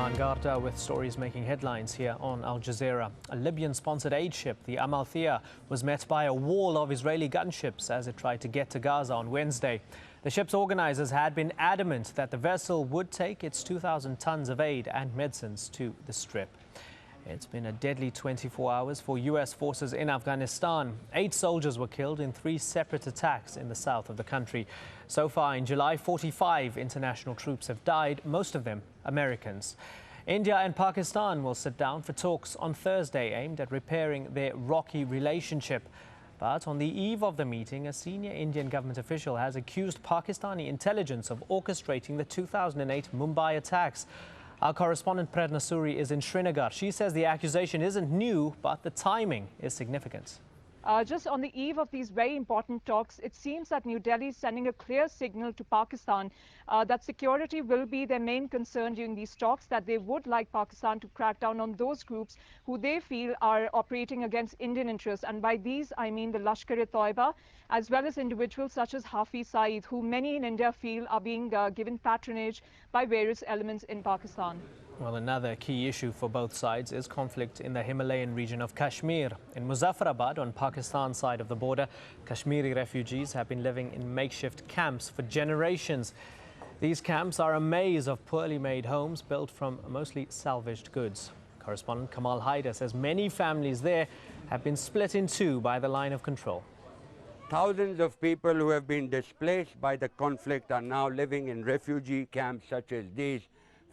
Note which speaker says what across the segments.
Speaker 1: Salman Garda with stories making headlines here on Al Jazeera. A Libyan-sponsored aid ship, the Amalthea, was met by a wall of Israeli gunships as it tried to get to Gaza on Wednesday. The ship's organizers had been adamant that the vessel would take its 2,000 tons of aid and medicines to the Strip. It's been a deadly 24 hours for U.S. forces in Afghanistan. 8 soldiers were killed in 3 separate attacks in the south of the country. So far in July, 45 international troops have died, most of them Americans. India and Pakistan will sit down for talks on Thursday aimed at repairing their rocky relationship. But on the eve of the meeting, a senior Indian government official has accused Pakistani intelligence of orchestrating the 2008 Mumbai attacks. Our correspondent Prerna Suri is in Srinagar. She says the accusation isn't new, but the timing is significant.
Speaker 2: Just on the eve of these very important talks, it seems that New Delhi is sending a clear signal to Pakistan that security will be their main concern during these talks, that they would like Pakistan to crack down on those groups who they feel are operating against Indian interests. And by these, I mean the Lashkar-e-Toiba, as well as individuals such as Hafiz Saeed, who many in India feel are being given patronage by various elements in Pakistan.
Speaker 1: Well, another key issue for both sides is conflict in the Himalayan region of Kashmir. In Muzaffarabad, on Pakistan's side of the border, Kashmiri refugees have been living in makeshift camps for generations. These camps are a maze of poorly made homes built from mostly salvaged goods. Correspondent Kamal Haider says many families there have been split in two by the line of control.
Speaker 3: Thousands of people who have been displaced by the conflict are now living in refugee camps such as these.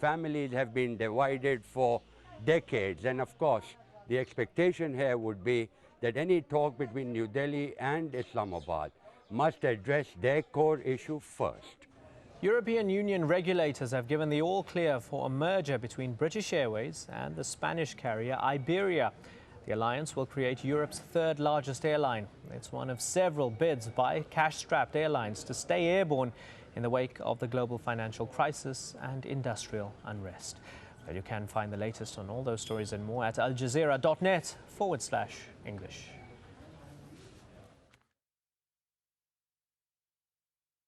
Speaker 3: Families have been divided for decades, and of course, the expectation here would be that any talk between New Delhi and Islamabad must address their core issue first.
Speaker 1: European Union regulators have given the all-clear for a merger between British Airways and the Spanish carrier Iberia. The alliance will create Europe's third-largest airline. It's one of several bids by cash-strapped airlines to stay airborne in the wake of the global financial crisis and industrial unrest. Well, you can find the latest on all those stories and more at aljazeera.net/English.